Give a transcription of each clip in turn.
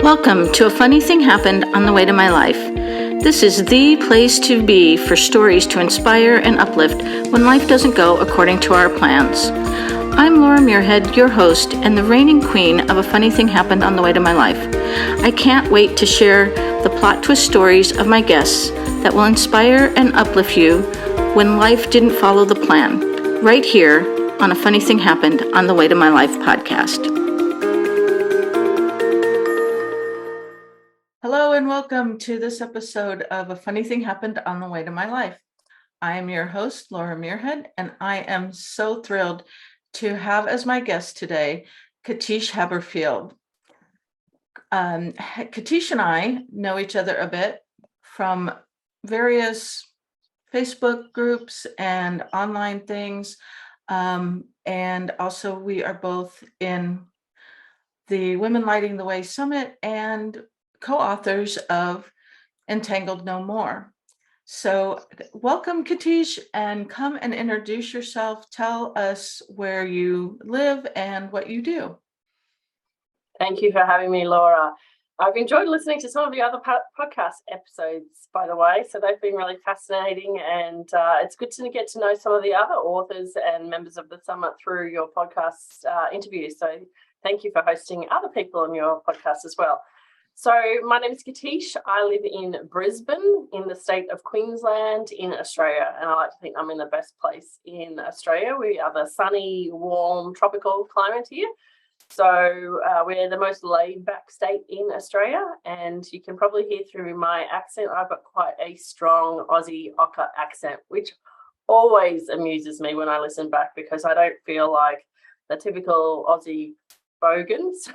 Welcome to A Funny Thing Happened on the Way to My Life. This is the place to be for stories to inspire and uplift when life doesn't go according to our plans. I'm Laura Muirhead, your host and the reigning queen of A Funny Thing Happened on the Way to My Life. I can't wait to share the plot twist stories of my guests that will inspire and uplift you when life didn't follow the plan, right here on A Funny Thing Happened on the Way to My Life podcast. Hello and welcome to this episode of A Funny Thing Happened on the Way to My Life. I am your host, Laura Muirhead, and I am so thrilled to have as my guest today, Katische Haberfield. Katische and I know each other a bit from various Facebook groups and online things, and also we are both in the Women Lighting the Way Summit and co-authors of Entangled No More. So welcome, Katische, and come and introduce yourself. Tell us where you live and what you do. Thank you for having me, Laura. I've enjoyed listening to some of the other podcast episodes, by the way, so they've been really fascinating, and it's good to get to know some of the other authors and members of the Summit through your podcast interviews. So thank you for hosting other people on your podcast as well. So my name is Katische. I live in Brisbane in the state of Queensland in Australia, and I like to think I'm in the best place in Australia. We have a sunny, warm, tropical climate here. So we're the most laid-back state in Australia, and you can probably hear through my accent, I've got quite a strong Aussie Ocker accent, which always amuses me when I listen back because I don't feel like the typical Aussie bogans.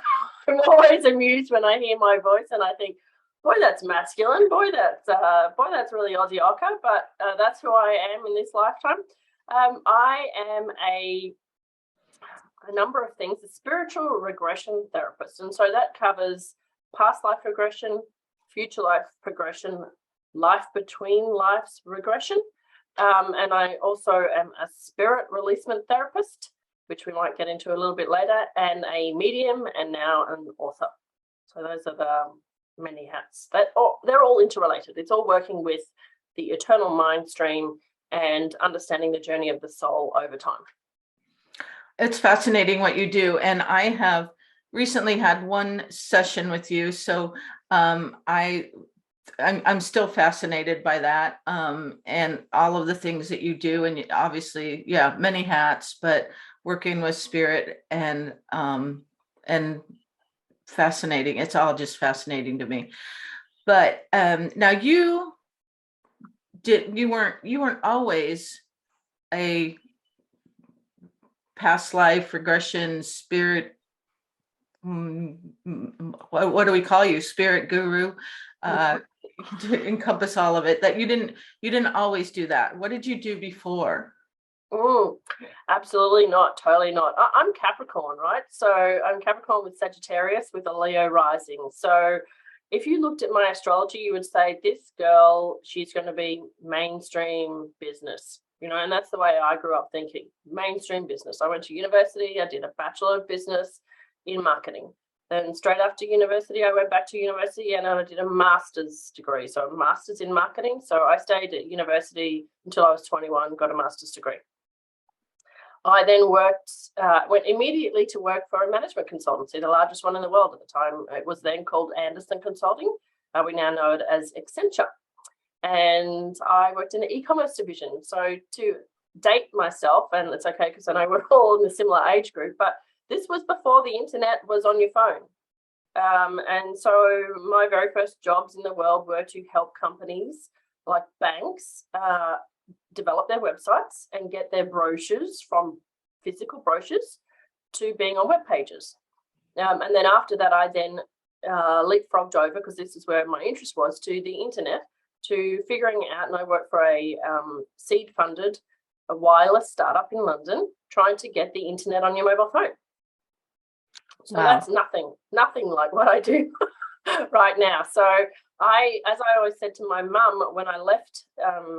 I'm always amused when I hear my voice and I think, boy, that's masculine. Boy, that's really Aussie Ocker. But that's who I am in this lifetime. I am a number of things, a spiritual regression therapist. And so that covers past life regression, future life progression, life between lives regression. And I also am a spirit releasement therapist, which we might get into a little bit later, and a medium, and now an author. So those are the many hats. They're all interrelated. It's all working with the eternal mind stream and understanding the journey of the soul over time. It's fascinating what you do, and I have recently had one session with you, so I'm still fascinated by that, and all of the things that you do, and obviously, yeah, many hats, but working with spirit and fascinating. It's all just fascinating to me. But now you weren't always a past life regression spirit. What do we call you? Spirit guru, to encompass all of it. That you didn't always do that. What did you do before? Absolutely not. Totally not. I'm Capricorn, right? So I'm Capricorn with Sagittarius with a Leo rising. So if you looked at my astrology, you would say this girl, she's going to be mainstream business, and that's the way I grew up thinking, mainstream business. I went to university. I did a Bachelor of Business in Marketing. Then straight after university, I went back to university and I did a master's degree. So a master's in marketing. So I stayed at university until I was 21, got a master's degree. I then went immediately to work for a management consultancy, the largest one in the world at the time. It was then called Anderson Consulting. We now know it as Accenture. And I worked in the eCommerce division. So to date myself, and it's okay because I know we're all in a similar age group, but this was before the internet was on your phone. And so my very first jobs in the world were to help companies like banks develop their websites and get their brochures from physical brochures to being on web pages. And then after that, I then leapfrogged over, because this is where my interest was, to the internet, to figuring out, and I worked for a seed-funded a wireless startup in London, trying to get the internet on your mobile phone. So wow. That's nothing like what I do right now. So as I always said to my mum when I left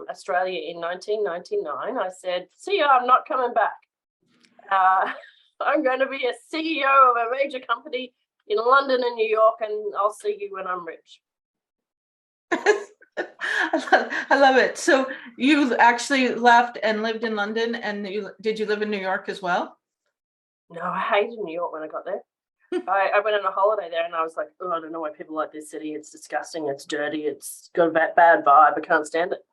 Australia in 1999, I said, see ya, I'm not coming back. I'm going to be a CEO of a major company in London and New York, and I'll see you when I'm rich. I love it. So you actually left and lived in London, and did you live in New York as well? No, I hated New York when I got there. I went on a holiday there and I was like, oh, I don't know why people like this city. It's disgusting. It's dirty. It's got a bad vibe. I can't stand it.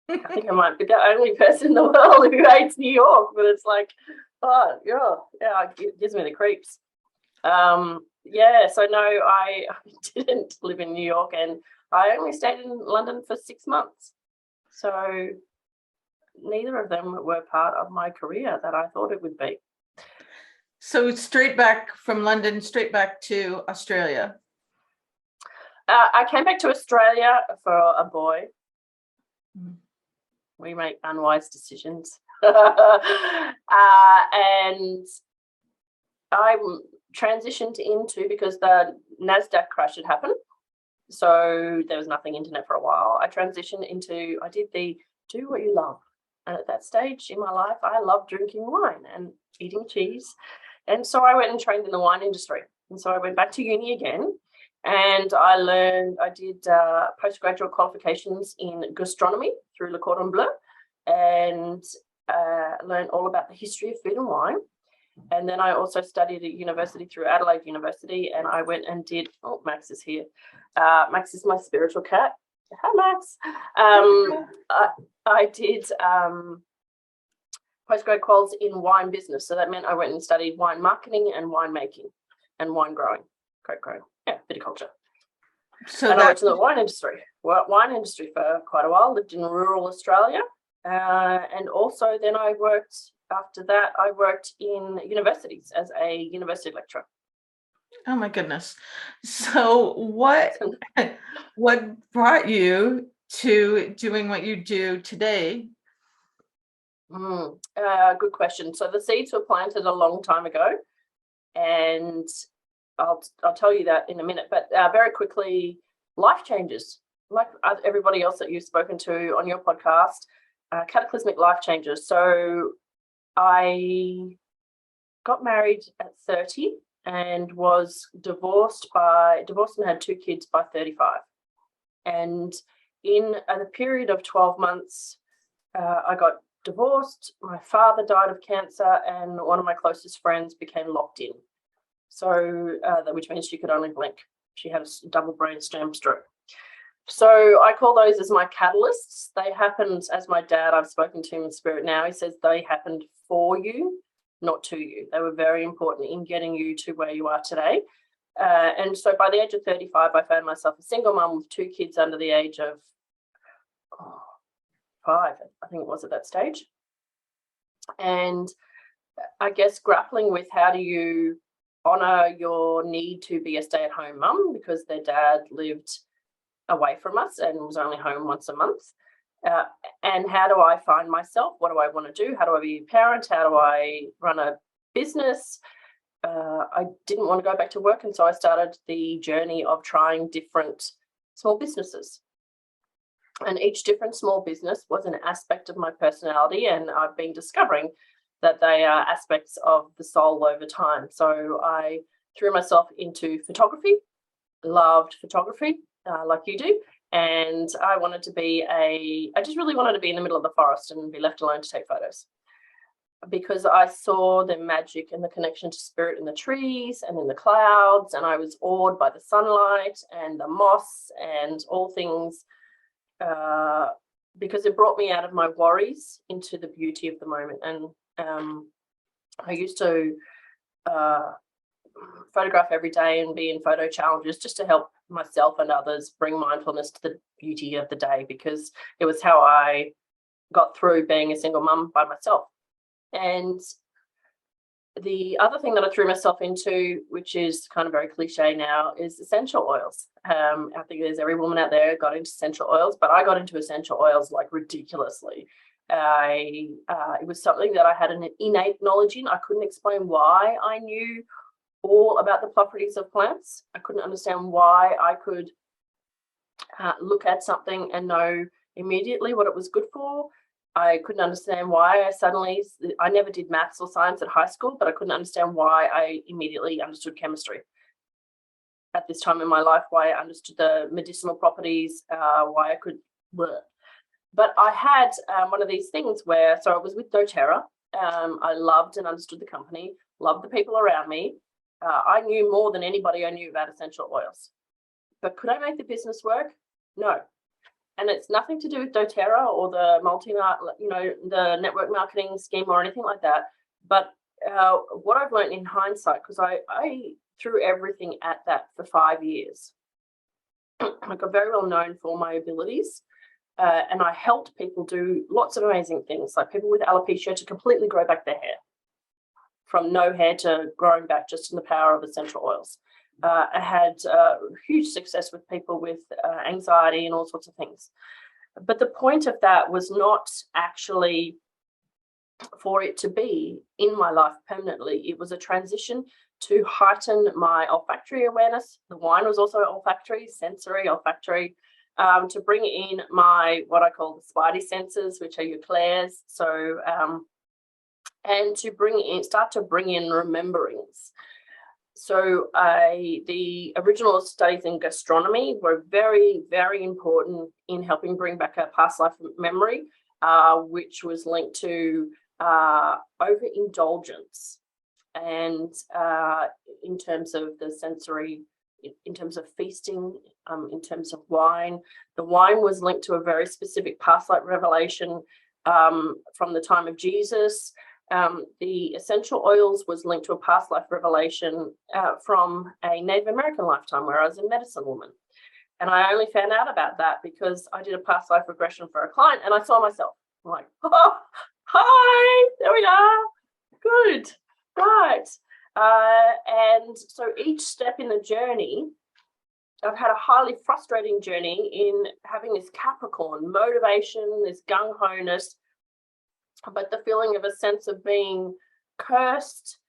I think I might be the only person in the world who hates New York, but it's like, oh, yeah, it gives me the creeps. So no, I didn't live in New York, and I only stayed in London for 6 months. So neither of them were part of my career that I thought it would be. So straight back from London, straight back to Australia. I came back to Australia for a boy. Mm-hmm. We make unwise decisions. And I transitioned into, because the NASDAQ crash had happened, so there was nothing internet for a while. I transitioned into, I did the do what you love. And at that stage in my life, I loved drinking wine and eating cheese. And so I went and trained in the wine industry. And so I went back to uni again, and I did postgraduate qualifications in gastronomy through Le Cordon Bleu, and learned all about the history of food and wine. And then I also studied at university through Adelaide University, and I went and did, oh, Max is here. Max is my spiritual cat. Hi, Max. I did postgrad quals in wine business. So that meant I went and studied wine marketing and wine making and wine growing, grape growing. Yeah, viticulture. So I worked in the wine industry for quite a while, lived in rural Australia. And also then after that, I worked in universities as a university lecturer. Oh my goodness. So what brought you to doing what you do today? Good question. So the seeds were planted a long time ago, and I'll tell you that in a minute. But very quickly, life changes. Like everybody else that you've spoken to on your podcast, cataclysmic life changes. So I got married at 30 and was divorced and had 2 kids by 35. And in a period of 12 months, I got divorced, my father died of cancer, and one of my closest friends became locked in. So, which means she could only blink. She had a double brain stem stroke. So I call those as my catalysts. They happened, as my dad, I've spoken to him in spirit now, he says they happened for you, not to you. They were very important in getting you to where you are today. And so by the age of 35, I found myself a single mum with 2 kids under the age of 5, I think it was at that stage. And I guess grappling with how do you honour your need to be a stay-at-home mum, because their dad lived away from us and was only home once a month. And how do I find myself? What do I want to do? How do I be a parent? How do I run a business? I didn't want to go back to work, and so I started the journey of trying different small businesses. And each different small business was an aspect of my personality, and I've been discovering that they are aspects of the soul over time. So I threw myself into photography, loved photography like you do, and I just really wanted to be in the middle of the forest and be left alone to take photos, because I saw the magic and the connection to spirit in the trees and in the clouds, and I was awed by the sunlight and the moss and all things, because it brought me out of my worries into the beauty of the moment. And I used to photograph every day and be in photo challenges just to help myself and others bring mindfulness to the beauty of the day, because it was how I got through being a single mum by myself. And the other thing that I threw myself into, which is kind of very cliche now, is essential oils. I think there's every woman out there got into essential oils, but I got into essential oils like ridiculously. It was something that I had an innate knowledge in. I couldn't explain why I knew all about the properties of plants. I couldn't understand why I could look at something and know immediately what it was good for. I couldn't understand why I never did maths or science at high school, but I couldn't understand why I immediately understood chemistry at this time in my life, why I understood the medicinal properties, why I could work. But I had one of these things where, so I was with doTERRA. I loved and understood the company, loved the people around me. I knew more than anybody I knew about essential oils. But could I make the business work? No. And it's nothing to do with doTERRA or the the network marketing scheme or anything like that. But what I've learned in hindsight, because I threw everything at that for 5 years. I got very well known for my abilities. And I helped people do lots of amazing things, like people with alopecia to completely grow back their hair, from no hair to growing back just in the power of essential oils. I had huge success with people with anxiety and all sorts of things. But the point of that was not actually for it to be in my life permanently. It was a transition to heighten my olfactory awareness. The wine was also olfactory, sensory, olfactory. To bring in my, what I call the spidey senses, which are your clairs. So, and to start to bring in rememberings. So the original studies in gastronomy were very, very important in helping bring back a past life memory, which was linked to overindulgence and in terms of the sensory, in terms of feasting, in terms of wine. The wine was linked to a very specific past life revelation from the time of Jesus. The essential oils was linked to a past life revelation from a Native American lifetime where I was a medicine woman. And I only found out about that because I did a past life regression for a client and I saw myself. I'm like, oh, hi, there we are. Good, right. And so each step in the journey, I've had a highly frustrating journey in having this Capricorn motivation, this gung-ho-ness, but the feeling of a sense of being cursed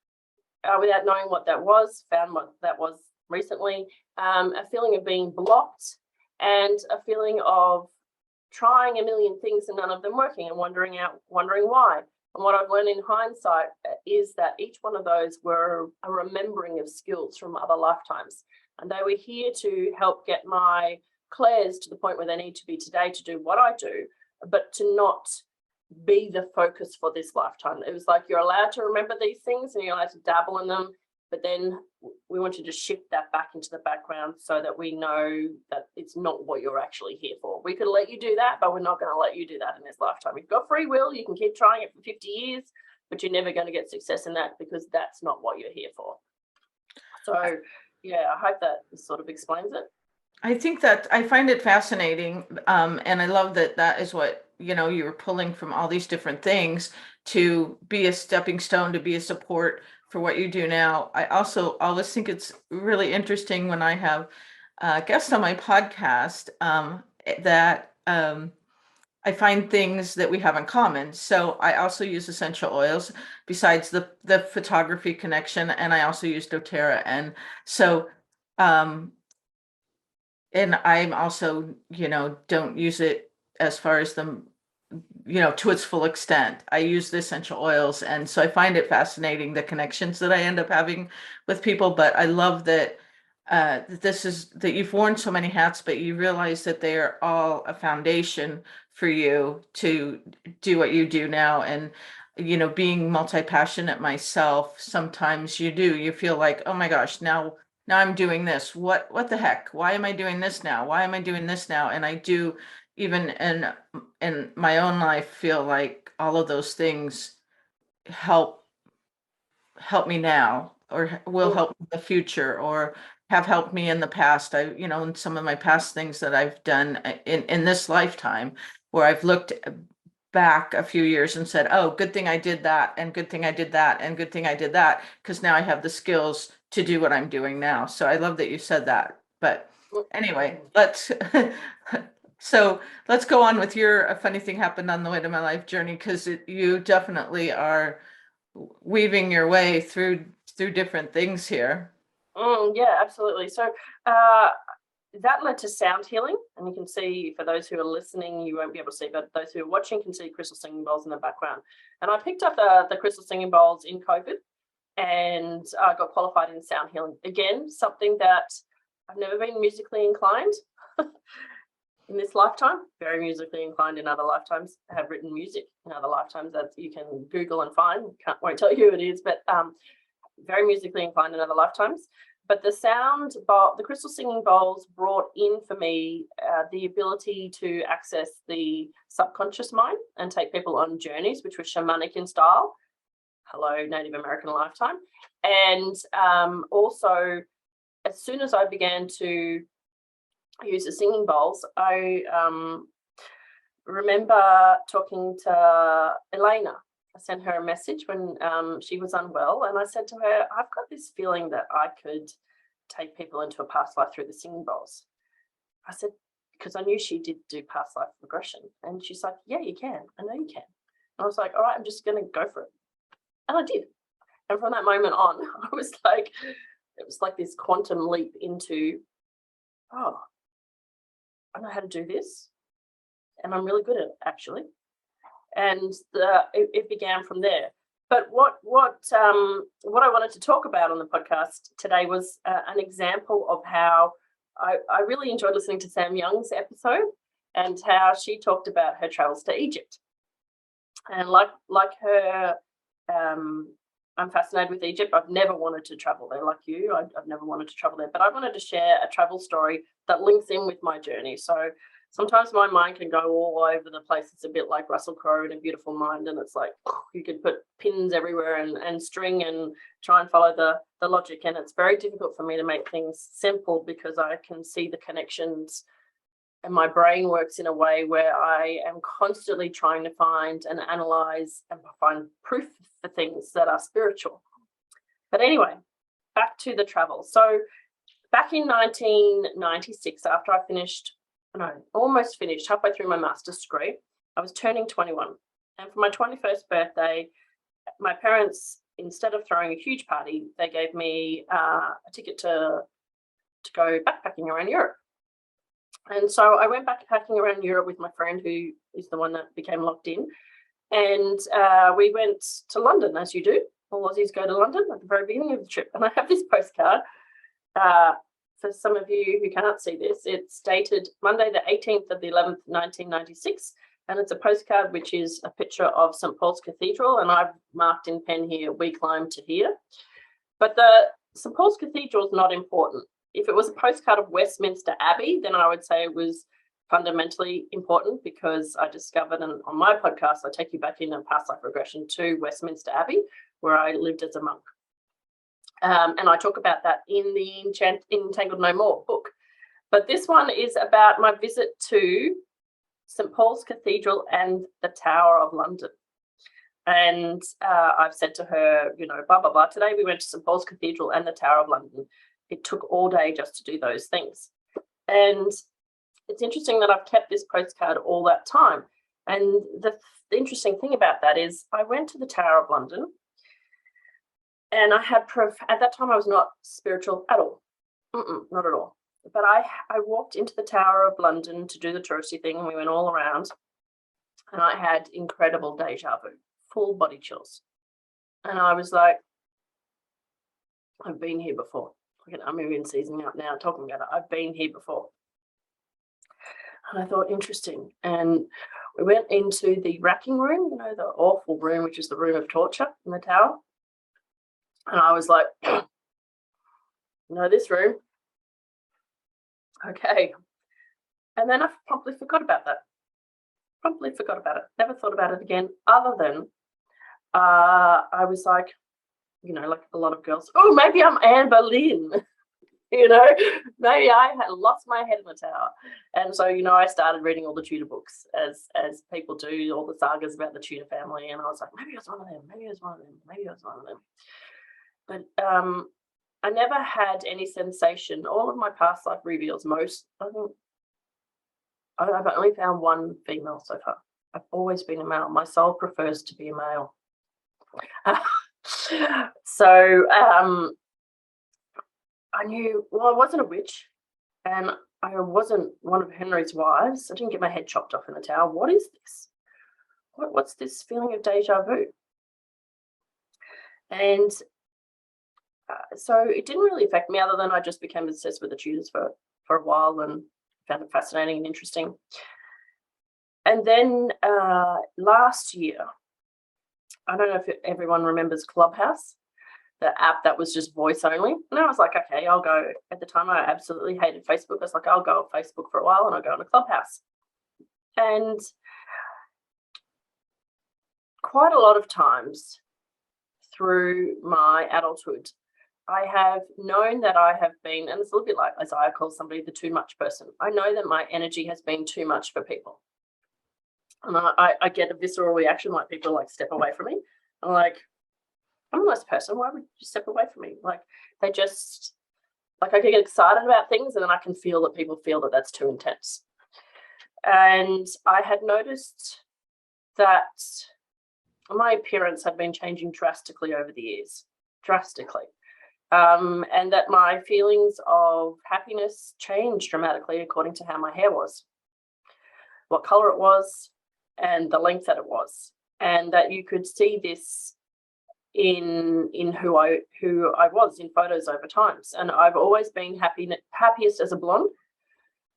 without knowing what that was, found what that was recently, a feeling of being blocked and a feeling of trying a million things and none of them working and wondering why. And what I've learned in hindsight is that each one of those were a remembering of skills from other lifetimes. And they were here to help get my clairs to the point where they need to be today to do what I do, but to not be the focus for this lifetime. It was like, you're allowed to remember these things and you're allowed to dabble in them, but then we want you to shift that back into the background so that we know that it's not what you're actually here for. We could let you do that, but we're not going to let you do that in this lifetime. You've got free will, you can keep trying it for 50 years, but you're never going to get success in that because that's not what you're here for. So yeah, I hope that sort of explains it. I think that I find it fascinating, and I love that that is what, you know, you were pulling from all these different things to be a stepping stone, to be a support for what you do now. I also always think it's really interesting when I have guests on my podcast that I find things that we have in common. So I also use essential oils besides the photography connection, and I also use doTERRA. And so and I'm also, you know, don't use it as far as the, you know, to its full extent. I use the essential oils. And so I find it fascinating, the connections that I end up having with people. But I love that this is that you've worn so many hats, but you realize that they are all a foundation for you to do what you do now. And, you know, being multi-passionate myself, sometimes you feel like, oh my gosh, now I'm doing this. What the heck? Why am I doing this now? Why am I doing this now? And I do, even in my own life, feel like all of those things help me now, or will help in the future, or have helped me in the past. I, you know, in some of my past things that I've done in this lifetime, where I've looked back a few years and said, oh, good thing I did that, and good thing I did that, and good thing I did that, because now I have the skills to do what I'm doing now. So I love that you said that. But anyway, so let's go on with your A Funny Thing Happened on the Way to My Life journey, because you definitely are weaving your way through different things here. Yeah, absolutely. So that led to sound healing. And you can see, for those who are listening, you won't be able to see, but those who are watching can see crystal singing bowls in the background. And I picked up the crystal singing bowls in COVID, and I got qualified in sound healing. Again, something that I've never been musically inclined in this lifetime, very musically inclined in other lifetimes. I have written music in other lifetimes that you can Google and find. Won't tell you who it is, but very musically inclined in other lifetimes. But the sound bowl, the crystal singing bowls brought in for me the ability to access the subconscious mind and take people on journeys, which were shamanic in style. Hello, Native American lifetime. And also, as soon as I began to use the singing bowls, I remember talking to Elena. I sent her a message when she was unwell, and I said to her, I've got this feeling that I could take people into a past life through the singing bowls. I said, because I knew she did do past life regression. And she's like, yeah, you can. I know you can. And I was like, all right, I'm just going to go for it. And I did. And from that moment on, I was like, it was like this quantum leap into, oh, I know how to do this. And I'm really good at it, actually. And it began from there. But what I wanted to talk about on the podcast today was an example of how I really enjoyed listening to Sam Young's episode, and how she talked about her travels to Egypt. And like her, I'm fascinated with Egypt. I've never wanted to travel there like you. I've never wanted to travel there, but I wanted to share a travel story that links in with my journey. So sometimes my mind can go all over the place. It's a bit like Russell Crowe in A Beautiful Mind, and it's like you could put pins everywhere and string and try and follow the logic. And it's very difficult for me to make things simple because I can see the connections, and my brain works in a way where I am constantly trying to find and analyze and find proof for things that are spiritual. But anyway, back to the travel. So back in 1996, after I almost finished, halfway through my master's degree, I was turning 21. And for my 21st birthday, my parents, instead of throwing a huge party, they gave me a ticket to go backpacking around Europe. And so I went backpacking around Europe with my friend, who is the one that became locked in. And we went to London, as you do. All Aussies go to London at the very beginning of the trip. And I have this postcard. For some of you who cannot see this, it's dated Monday the 18th of the 11th, 1996. And it's a postcard which is a picture of St. Paul's Cathedral. And I've marked in pen here, we climb to here. But the St. Paul's Cathedral is not important. If it was a postcard of Westminster Abbey, then I would say it was fundamentally important, because I discovered, and on my podcast, I take you back in a past life regression to Westminster Abbey, where I lived as a monk. And I talk about that in the Entangled No More book. But this one is about my visit to St. Paul's Cathedral and the Tower of London. And I've said to her, blah, blah, blah. Today we went to St. Paul's Cathedral and the Tower of London. It took all day just to do those things. And it's interesting that I've kept this postcard all that time. And the interesting thing about that is I went to the Tower of London, and I had at that time I was not spiritual at all. Not at all. But I walked into the Tower of London to do the touristy thing, and we went all around, and I had incredible deja vu, full body chills. And I was like, I've been here before. I'm even seasoning up now talking about it. I've been here before. And I thought, interesting. And we went into the racking room, the awful room, which is the room of torture in the tower. And I was like, this room. Okay. And then I promptly forgot about that. Never thought about it again, other than I was like, like a lot of girls, oh, maybe I'm Anne Boleyn. Maybe I had lost my head in the tower. And so, I started reading all the Tudor books, as people do, all the sagas about the Tudor family. And I was like, maybe I was one of them. But I never had any sensation. All of my past life reveals, I've only found one female so far. I've always been a male. My soul prefers to be a male. So I knew, I wasn't a witch. And I wasn't one of Henry's wives. I didn't get my head chopped off in the tower. What is this? What's this feeling of deja vu? And so it didn't really affect me, other than I just became obsessed with the Tudors for a while and found it fascinating and interesting. And then last year, I don't know if everyone remembers Clubhouse, the app that was just voice only. And I was like, okay, I'll go. At the time, I absolutely hated Facebook. I was like, I'll go on Facebook for a while and I'll go on a Clubhouse. And quite a lot of times through my adulthood, I have known that I have been, and it's a little bit like Isaiah calls somebody the too much person. I know that my energy has been too much for people. And I get a visceral reaction, like people like step away from me. I'm like, I'm a nice person. Why would you step away from me? Like they just, like I get excited about things and then I can feel that people feel that that's too intense. And I had noticed that my appearance had been changing drastically over the years, drastically. And that my feelings of happiness changed dramatically according to how my hair was, what color it was, and the length that it was. And that you could see this in who I was in photos over times. And I've always been happiest as a blonde.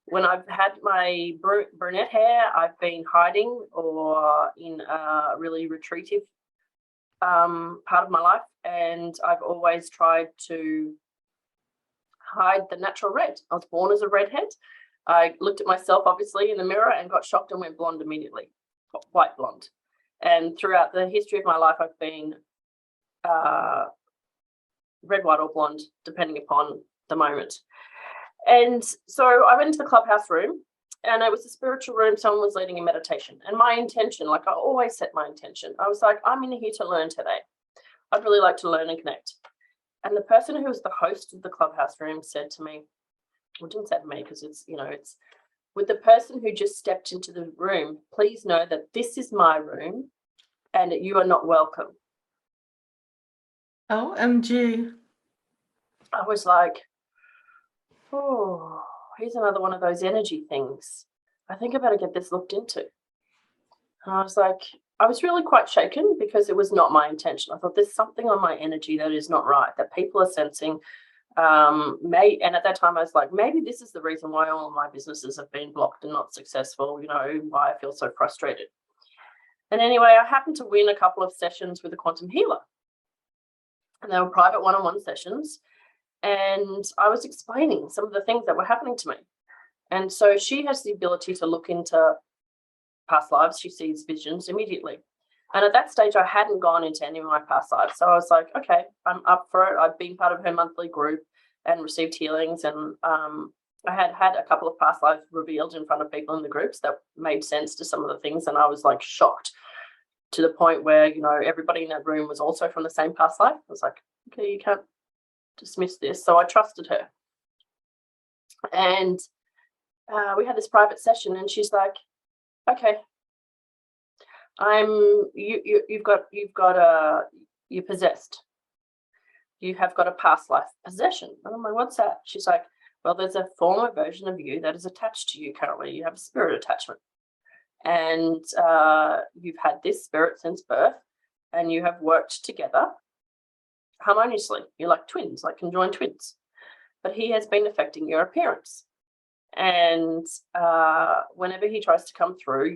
When I've had my brunette hair, I've been hiding or in a really retreative part of my life, and I've always tried to hide the natural red. I was born as a redhead. I looked at myself obviously in the mirror and got shocked and went blonde immediately, white blonde. And throughout the history of my life, I've been red, white, or blonde, depending upon the moment. And so I went into the Clubhouse room, and it was a spiritual room. Someone was leading a meditation. And my intention, like I always set my intention, I was like, I'm in here to learn today. I'd really like to learn and connect. And the person who was the host of the Clubhouse room said to me, well, didn't say to me because it's, it's with the person who just stepped into the room, please know that this is my room and that you are not welcome. OMG. I was like, oh, here's another one of those energy things. I think I better get this looked into. And I was like, I was really quite shaken because it was not my intention. I thought there's something on my energy that is not right, that people are sensing. And at that time I was like, maybe this is the reason why all of my businesses have been blocked and not successful, why I feel so frustrated. And anyway, I happened to win a couple of sessions with a quantum healer. And they were private one-on-one sessions. And I was explaining some of the things that were happening to me. And so she has the ability to look into past lives. She sees visions immediately. And at that stage, I hadn't gone into any of my past lives. So I was like, okay, I'm up for it. I've been part of her monthly group and received healings. And I had a couple of past lives revealed in front of people in the groups that made sense to some of the things. And I was like shocked to the point where, everybody in that room was also from the same past life. I was like, okay, you can't dismiss this. So I trusted her. And we had this private session and she's like, okay, you're possessed. You have got a past life possession. And I'm like, what's that? She's like, well, there's a former version of you that is attached to you currently. You have a spirit attachment. And you've had this spirit since birth and you have worked together harmoniously. You're like twins, like conjoined twins. But he has been affecting your appearance. And whenever he tries to come through,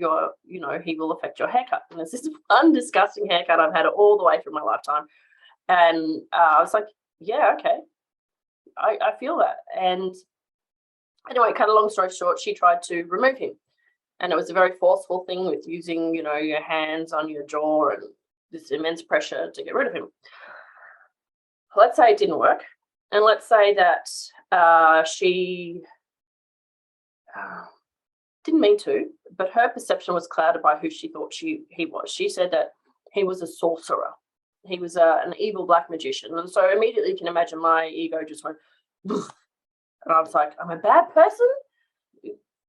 he will affect your haircut. And there's this one disgusting haircut. I've had it all the way through my lifetime. And I was like, yeah, okay. I feel that. And anyway, cut a long story short, she tried to remove him. And it was a very forceful thing with using, your hands on your jaw and this immense pressure to get rid of him. Let's say it didn't work. And let's say that she didn't mean to, but her perception was clouded by who she thought he was. She said that he was a sorcerer. He was an evil black magician. And so immediately you can imagine my ego just went, and I was like, I'm a bad person?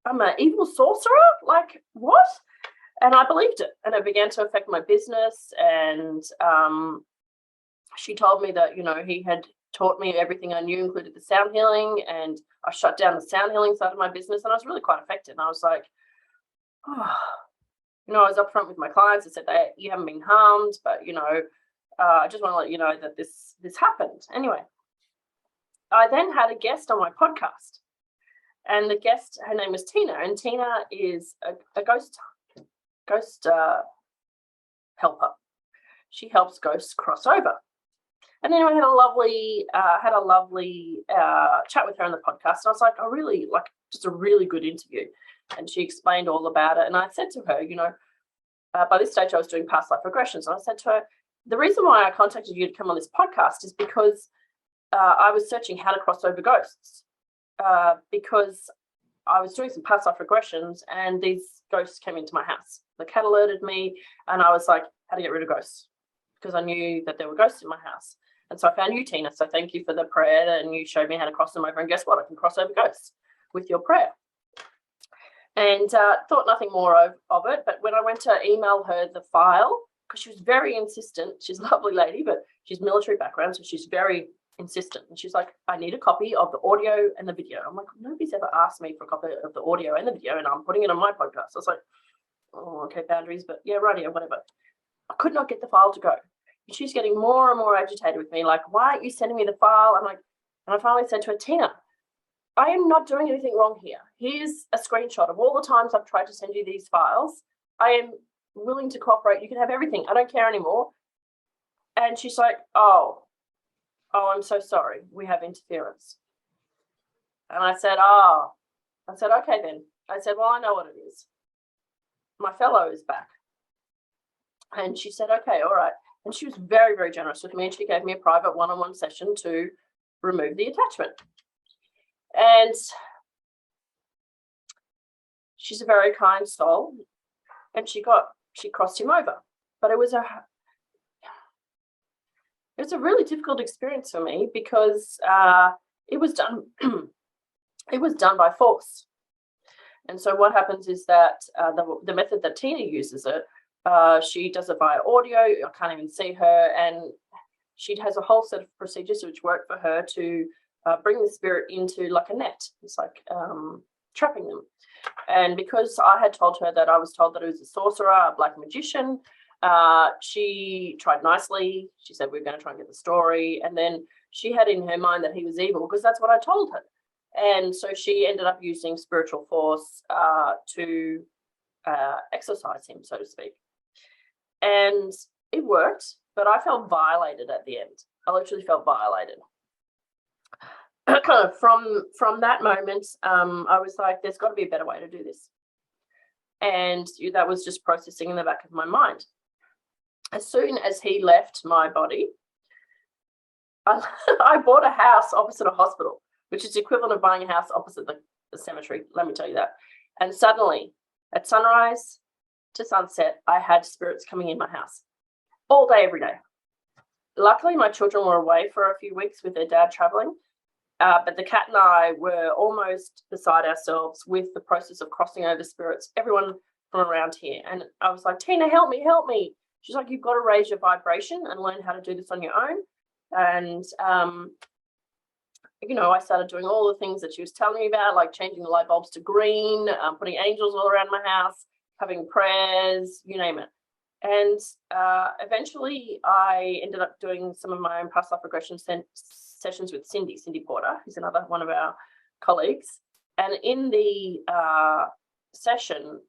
I'm an evil sorcerer? Like, what? And I believed it. And it began to affect my business. And she told me that, he had taught me everything I knew, included the sound healing, and I shut down the sound healing side of my business, and I was really quite affected. And I was like, oh, I was upfront with my clients. I said, you haven't been harmed, but, I just want to let you know that this happened. Anyway, I then had a guest on my podcast, and the guest, her name was Tina, and Tina is a ghost helper. She helps ghosts cross over. And then I had a lovely chat with her on the podcast. And I was like, just a really good interview. And she explained all about it. And I said to her, by this stage I was doing past life regressions. And I said to her, the reason why I contacted you to come on this podcast is because I was searching how to cross over ghosts, because I was doing some past life regressions and these ghosts came into my house. The cat alerted me, and I was like, how to get rid of ghosts, because I knew that there were ghosts in my house. And so I found you, Tina. So thank you for the prayer, and you showed me how to cross them over. And guess what? I can cross over ghosts with your prayer. And thought nothing more of it. But when I went to email her the file, because she was very insistent, she's a lovely lady, but she's military background, so she's very insistent. And she's like, I need a copy of the audio and the video. I'm like, nobody's ever asked me for a copy of the audio and the video, and I'm putting it on my podcast. I was like, oh, okay, boundaries, but yeah, rightio, whatever. I could not get the file to go. And she's getting more and more agitated with me, like, why aren't you sending me the file? I'm like, and I finally said to her, Tina, I am not doing anything wrong here. Here's a screenshot of all the times I've tried to send you these files. I am willing to cooperate. You can have everything. I don't care anymore. And she's like, oh, I'm so sorry. We have interference. And I said, okay then. I said, well, I know what it is. My fellow is back. And she said, okay, all right. And she was very, very generous with me, and she gave me a private one-on-one session to remove the attachment. And she's a very kind soul, and she crossed him over. But it was a really difficult experience for me, because it was done by force. And so what happens is that the method that Tina uses it, she does it via audio. I can't even see her, and she has a whole set of procedures which work for her to bring the spirit into like a net. It's like trapping them. And because I had told her that I was told that it was a sorcerer, a black magician, she tried nicely. She said, we're going to try and get the story. And then she had in her mind that he was evil, because that's what I told her. And so she ended up using spiritual force to exorcise him, so to speak. And it worked, but I felt violated at the end. I literally felt violated. From that moment, I was like, there's got to be a better way to do this. And that was just processing in the back of my mind. As soon as he left my body, I bought a house opposite a hospital, which is the equivalent of buying a house opposite the cemetery, let me tell you that. And suddenly, at sunrise to sunset, I had spirits coming in my house all day, every day. Luckily, my children were away for a few weeks with their dad traveling, but the cat and I were almost beside ourselves with the process of crossing over spirits, everyone from around here. And I was like, Tina, help me, help me. She's like, you've got to raise your vibration and learn how to do this on your own. And I started doing all the things that she was telling me about, like changing the light bulbs to green, putting angels all around my house, having prayers, you name it. And eventually I ended up doing some of my own past life regression sessions with Cindy Porter, who's another one of our colleagues. And in the session,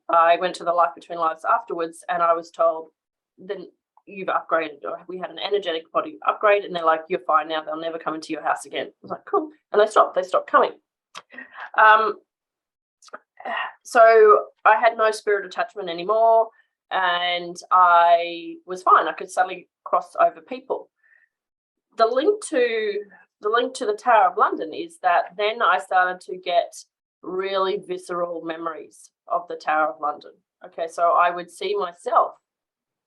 I went to the Life Between Lives afterwards, and I was told, then you've upgraded. We had an energetic body upgrade, and they're like, you're fine now. They'll never come into your house again. I was like, cool. And they stopped coming. So I had no spirit attachment anymore, and I was fine. I could suddenly cross over people. The link to the Tower of London is that then I started to get really visceral memories of the Tower of London. Okay, so I would see myself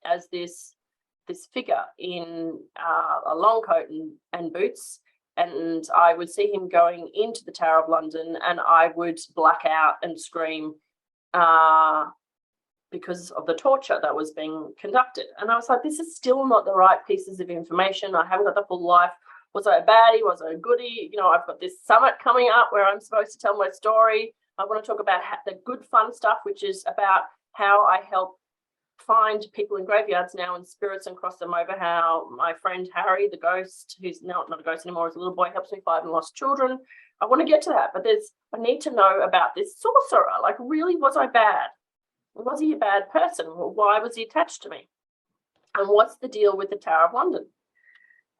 as this figure in a long coat and boots, and I would see him going into the Tower of London, and I would black out and scream because of the torture that was being conducted. And I was like, this is still not the right pieces of information. I haven't got the full life Was I a baddie? Was I a goodie? You know, I've got this summit coming up where I'm supposed to tell my story. I want to talk about the good fun stuff, which is about how I help find people in graveyards now and spirits and cross them over, how my friend Harry, the ghost, who's now not a ghost anymore, as a little boy, helps me find lost children. I want to get to that, but I need to know about this sorcerer. Like, really, was I bad? Was he a bad person? Why was he attached to me? And what's the deal with the Tower of London?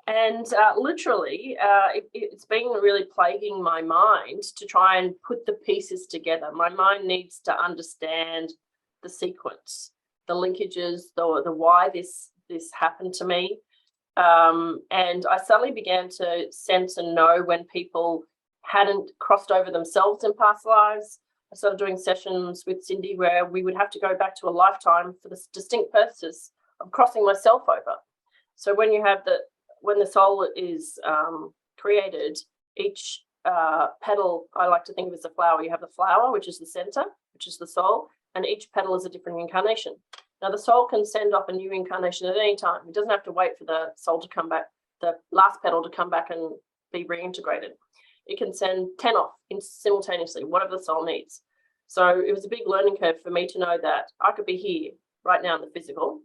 And literally, it's been really plaguing my mind to try and put the pieces together. My mind needs to understand the sequence, the linkages, the why this happened to me. And I suddenly began to sense and know when people hadn't crossed over themselves in past lives. I started doing sessions with Cindy where we would have to go back to a lifetime for the distinct purpose of crossing myself over. So when the soul is created, each petal, I like to think of as a flower. You have the flower, which is the center, which is the soul, and each petal is a different incarnation. Now, the soul can send off a new incarnation at any time. It doesn't have to wait for the soul to come back, the last petal to come back and be reintegrated. It can send 10 off simultaneously, whatever the soul needs. So it was a big learning curve for me to know that I could be here right now in the physical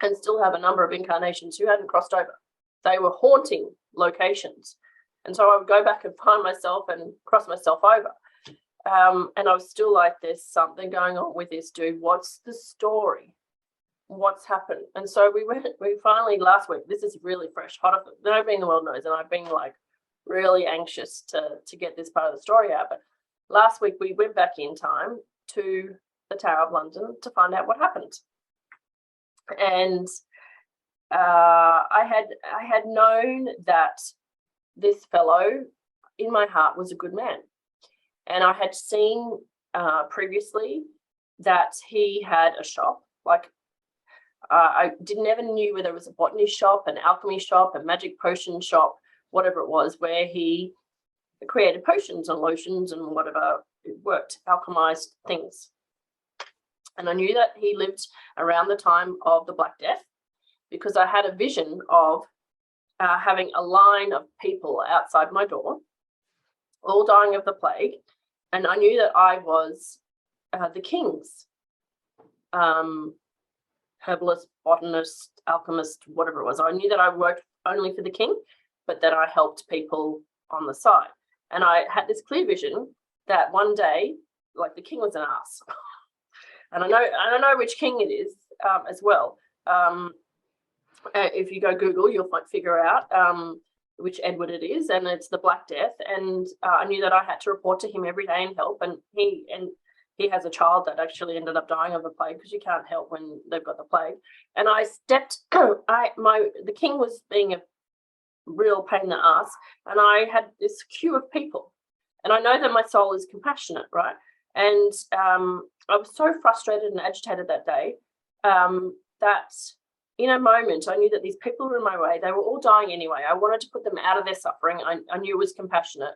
and still have a number of incarnations who hadn't crossed over. They were haunting locations. And so I would go back and find myself and cross myself over. And I was still like, there's something going on with this dude. What's the story? What's happened? And so we finally last week, this is really fresh, hot off, nobody in the world knows. And I've been like really anxious to get this part of the story out. But last week we went back in time to the Tower of London to find out what happened. And I had known that this fellow in my heart was a good man. And I had seen previously that he had a shop. Like I never knew whether it was a botany shop, an alchemy shop, a magic potion shop, whatever it was, where he created potions and lotions and whatever it worked, alchemized things. And I knew that he lived around the time of the Black Death because I had a vision of having a line of people outside my door, all dying of the plague. And I knew that I was the king's herbalist, botanist, alchemist, whatever it was. I knew that I worked only for the king, but that I helped people on the side. And I had this clear vision that one day, like, the king was an ass. And I know which king it is as well. If you go Google, you'll figure out which Edward it is, and it's the Black Death. And I knew that I had to report to him every day and help. And he has a child that actually ended up dying of a plague because you can't help when they've got the plague. And I stepped. The king was being a real pain in the ass, and I had this queue of people. And I know that my soul is compassionate, right? And I was so frustrated and agitated that day that in a moment I knew that these people were in my way. They were all dying anyway. I wanted to put them out of their suffering. I knew it was compassionate.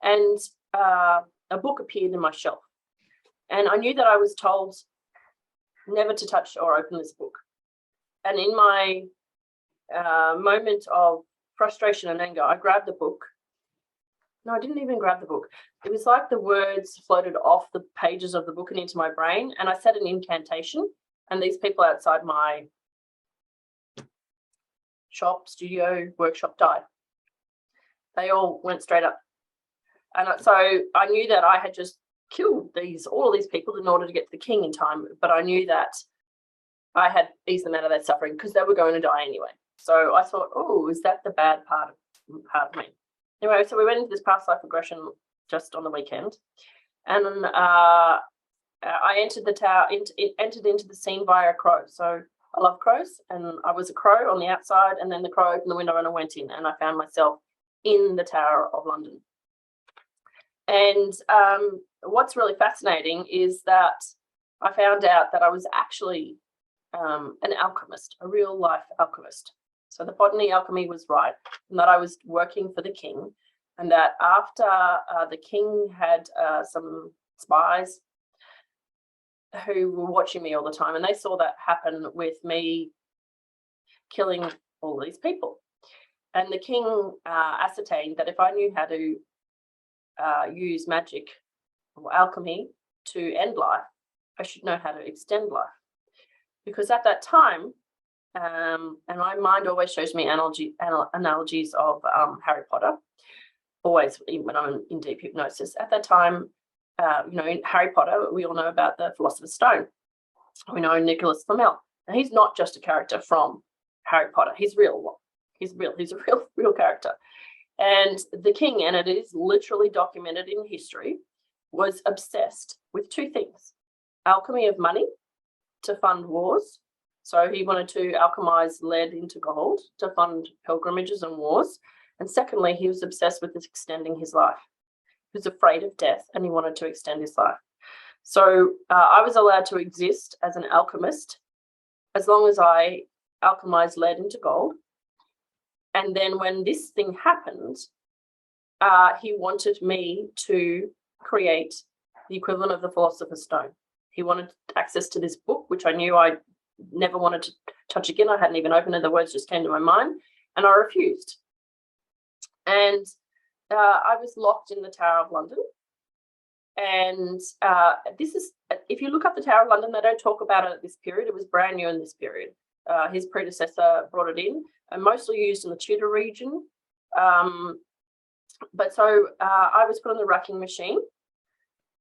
And a book appeared in my shelf. And I knew that I was told never to touch or open this book. And in my moment of frustration and anger, I grabbed the book. No, I didn't even grab the book. It was like the words floated off the pages of the book and into my brain. And I said an incantation. And these people outside my shop, studio, workshop died. They all went straight up. And so I knew that I had just killed all of these people in order to get to the king in time. But I knew that I had eased them out of their suffering because they were going to die anyway. So I thought, oh, is that the bad part of me? Anyway, so we went into this past life regression just on the weekend, and I entered the tower, entered into the scene via a crow. So I love crows, and I was a crow on the outside, and then the crow opened the window and I went in, and I found myself in the Tower of London. And what's really fascinating is that I found out that I was actually an alchemist, a real life alchemist. So the botany alchemy was right, and that I was working for the king, and that after the king had some spies who were watching me all the time, and they saw that happen with me killing all these people. And the king ascertained that if I knew how to use magic or alchemy to end life, I should know how to extend life. Because at that time, and my mind always shows me analogies of Harry Potter, always when I'm in deep hypnosis. At that time, in Harry Potter, we all know about the Philosopher's Stone. We know Nicholas Flamel. And he's not just a character from Harry Potter. He's real. He's a real character. And the king, and it is literally documented in history, was obsessed with two things: alchemy of money to fund wars. So he wanted to alchemize lead into gold to fund pilgrimages and wars. And secondly, he was obsessed with extending his life. He was afraid of death and he wanted to extend his life. So I was allowed to exist as an alchemist as long as I alchemized lead into gold. And then when this thing happened, he wanted me to create the equivalent of the Philosopher's Stone. He wanted access to this book, which I knew I never wanted to touch again. I hadn't even opened it. The words just came to my mind, and I refused. And I was locked in the Tower of London. And this is, if you look up the Tower of London, they don't talk about it at this period. It was brand new in this period. His predecessor brought it in, and mostly used in the Tudor region. But so I was put on the racking machine,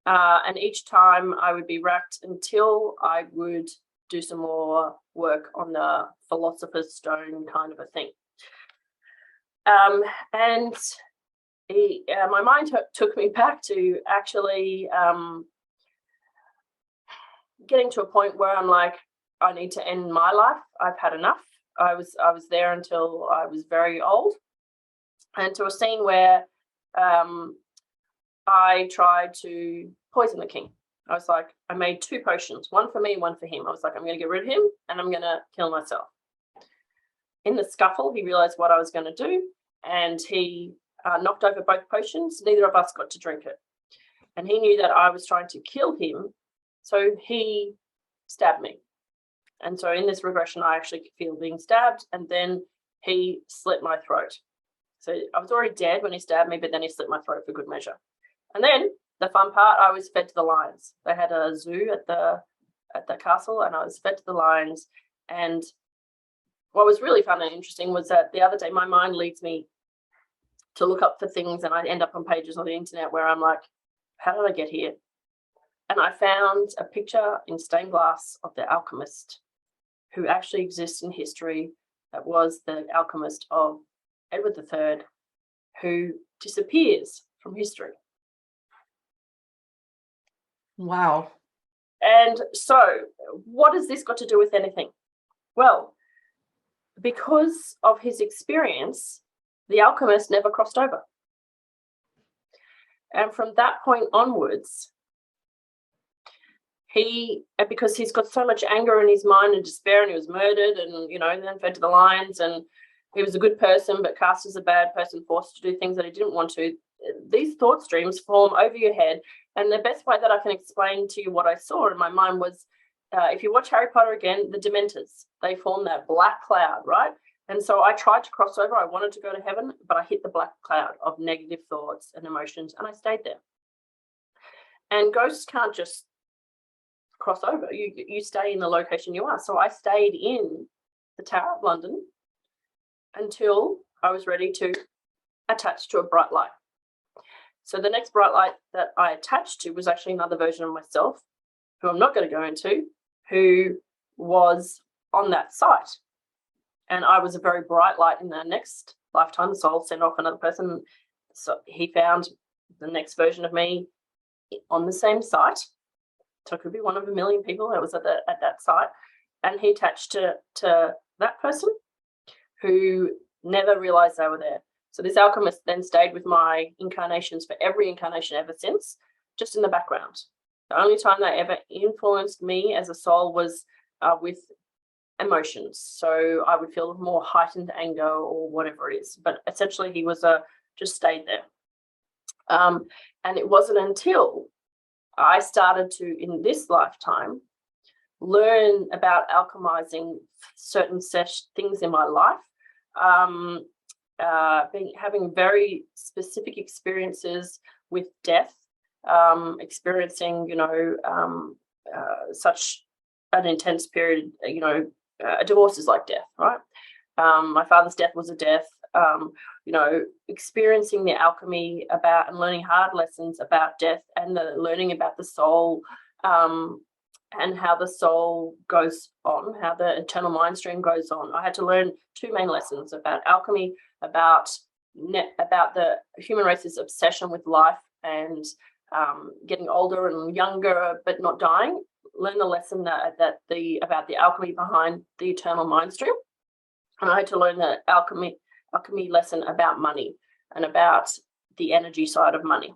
and each time I would be racked until I would do some more work on the Philosopher's Stone kind of a thing. And my mind took me back to actually getting to a point where I'm like, I need to end my life. I've had enough. I was there until I was very old, and to a scene where I tried to poison the king. I was like, I made 2 potions, one for me and one for him. I was like, I'm going to get rid of him and I'm going to kill myself. In the scuffle, he realized what I was going to do, and he knocked over both potions. Neither of us got to drink it. And he knew that I was trying to kill him, so he stabbed me. And so in this regression, I actually feel being stabbed, and then he slit my throat. So I was already dead when he stabbed me, but then he slit my throat for good measure. And then the fun part, I was fed to the lions. They had a zoo at the castle, and I was fed to the lions. And what was really fun and interesting was that the other day, my mind leads me to look up for things, and I end up on pages on the internet where I'm like, how did I get here? And I found a picture in stained glass of the alchemist who actually exists in history. That was the alchemist of Edward III, who disappears from history. Wow. And so what has this got to do with anything? Well, because of his experience, the alchemist never crossed over. And from that point onwards, because he's got so much anger in his mind and despair, and he was murdered and, then fed to the lions, and he was a good person but cast as a bad person, forced to do things that he didn't want to. These thought streams form over your head. And the best way that I can explain to you what I saw in my mind was, if you watch Harry Potter again, the Dementors, they form that black cloud, right? And so I tried to cross over. I wanted to go to heaven, but I hit the black cloud of negative thoughts and emotions, and I stayed there. And ghosts can't just cross over. You stay in the location you are. So I stayed in the Tower of London until I was ready to attach to a bright light. So the next bright light that I attached to was actually another version of myself, who I'm not going to go into, who was on that site. And I was a very bright light in the next lifetime. The soul sent off another person. So he found the next version of me on the same site. So it could be one of a million people that was at that site. And he attached to that person who never realized they were there. So this alchemist then stayed with my incarnations for every incarnation ever since, just in the background. The only time they ever influenced me as a soul was with emotions. So I would feel more heightened anger or whatever it is. But essentially he was just stayed there. And it wasn't until I started to, in this lifetime, learn about alchemizing certain things in my life, having very specific experiences with death, experiencing, such an intense period. A divorce is like death, right? My father's death was a death. Experiencing the alchemy about and learning hard lessons about death, and the learning about the soul, and how the soul goes on, how the eternal mind stream goes on. I had to learn two main lessons about alchemy, about the human race's obsession with life and getting older and younger but not dying. Learn the lesson about the alchemy behind the eternal mind stream. And I had to learn the alchemy lesson about money and about the energy side of money.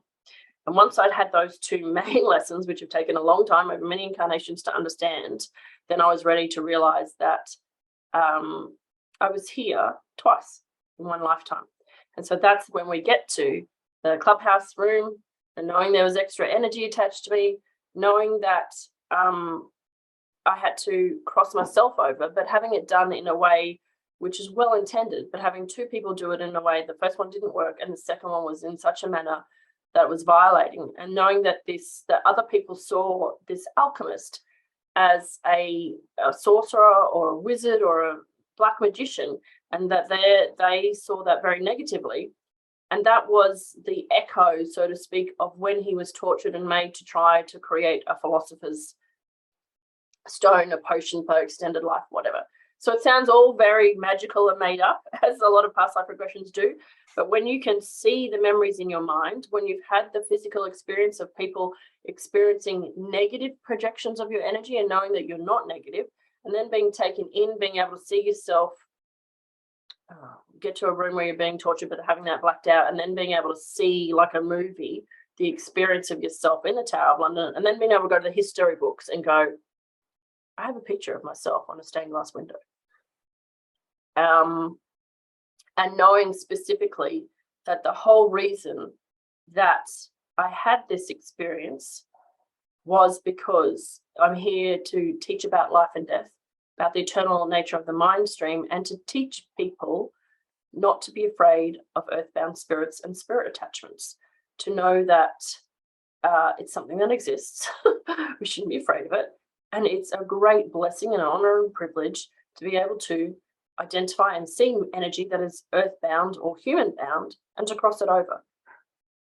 And once I'd had those two main lessons, which have taken a long time, over many incarnations to understand, then I was ready to realize that I was here twice in one lifetime. And so that's when we get to the clubhouse room, and knowing there was extra energy attached to me, knowing that I had to cross myself over, but having it done in a way which is well intended, but having two people do it in a way, the first one didn't work and the second one was in such a manner that was violating, and knowing that that other people saw this alchemist as a sorcerer or a wizard or a black magician, and that they saw that very negatively. And that was the echo, so to speak, of when he was tortured and made to try to create a philosopher's stone, a potion for extended life, whatever. So it sounds all very magical and made up, as a lot of past life regressions do. But when you can see the memories in your mind, when you've had the physical experience of people experiencing negative projections of your energy and knowing that you're not negative, and then being taken in, being able to see yourself get to a room where you're being tortured but having that blacked out, and then being able to see, like a movie, the experience of yourself in the Tower of London, and then being able to go to the history books and go, I have a picture of myself on a stained glass window. And knowing specifically that the whole reason that I had this experience was because I'm here to teach about life and death, about the eternal nature of the mind stream, and to teach people not to be afraid of earthbound spirits and spirit attachments, to know that it's something that exists. We shouldn't be afraid of it. And it's a great blessing and honor and privilege to be able to identify and see energy that is earthbound or human bound, and to cross it over.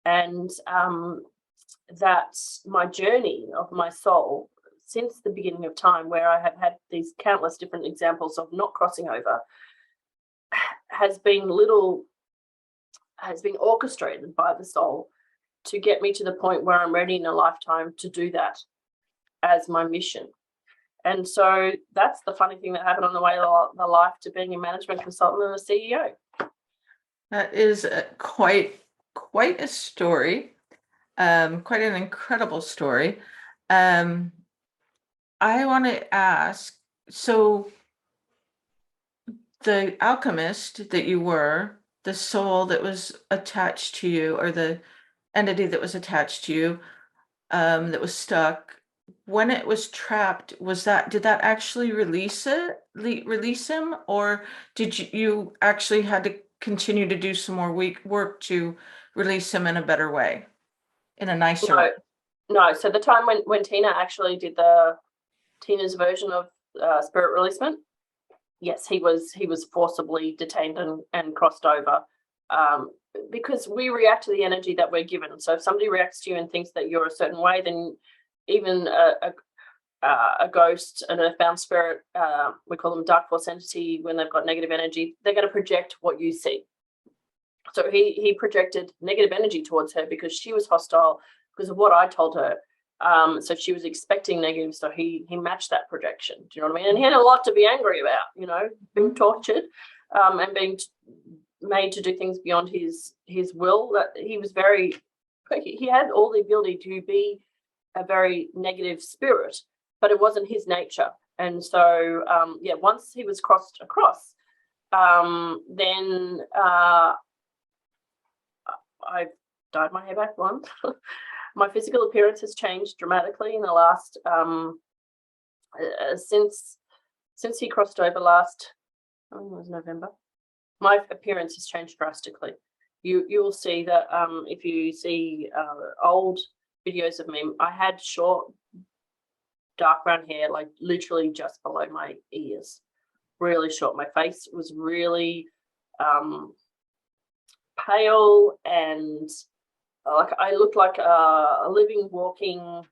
And that my journey of my soul since the beginning of time, where I have had these countless different examples of not crossing over, has been orchestrated by the soul to get me to the point where I'm ready in a lifetime to do that as my mission. And so that's the funny thing that happened on the way of the life to being a management consultant and a CEO. That is quite a story, quite an incredible story. I want to ask, so the alchemist that you were, the soul that was attached to you, or the entity that was attached to you, that was stuck, when it was trapped, did that actually release him, or did you actually had to continue to do some more work to release him in a better way, in a nicer way? No. So the time when Tina actually did Tina's version of spirit releasement, yes, he was forcibly detained and crossed over, because we react to the energy that we're given. So if somebody reacts to you and thinks that you're a certain way, then even a ghost, an earthbound spirit, we call them dark force entity, when they've got negative energy, they're going to project what you see. So he projected negative energy towards her because she was hostile because of what I told her. So she was expecting negative, so he matched that projection. Do you know what I mean? And he had a lot to be angry about, being tortured, and being made to do things beyond his will. That he had all the ability to be a very negative spirit, but it wasn't his nature. And so, once he was crossed across, then I dyed my hair back blonde. My physical appearance has changed dramatically in the last, since he crossed over last, I think it was November. my appearance has changed drastically. You will see that if you see old videos of me, I had short, dark brown hair, like literally just below my ears, really short. My face was really pale, and like I looked like a living, walking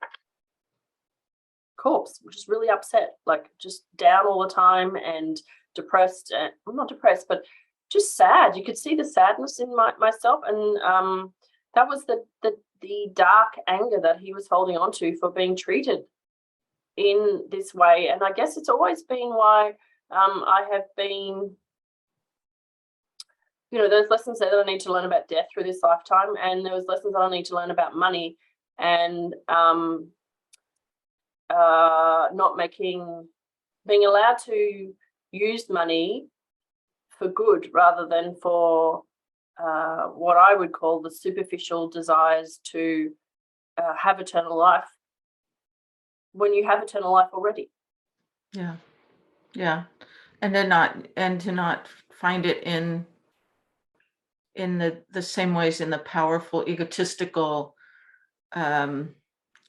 corpse, which is really upset, like just down all the time and depressed. And I'm not depressed, but just sad. You could see the sadness in myself, and that was the dark anger that he was holding on to for being treated in this way. And I guess it's always been why I have been, you know, there's lessons there that I need to learn about death through this lifetime, and there was lessons that I need to learn about money, and being allowed to use money for good rather than for what I would call the superficial desires to have eternal life when you have eternal life already. Yeah. And to not find it in the same ways, in the powerful, egotistical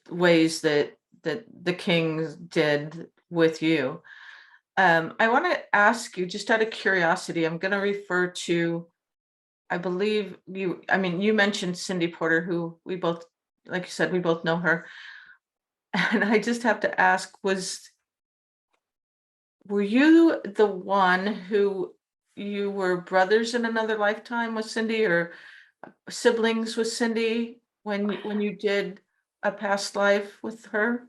ways that the kings did with you. I want to ask you, just out of curiosity, I'm going to refer to, I believe you mentioned Cindy Porter, who we both, like you said, we both know her. And I just have to ask, were you the one who you were brothers in another lifetime with Cindy, or siblings with Cindy when you did a past life with her?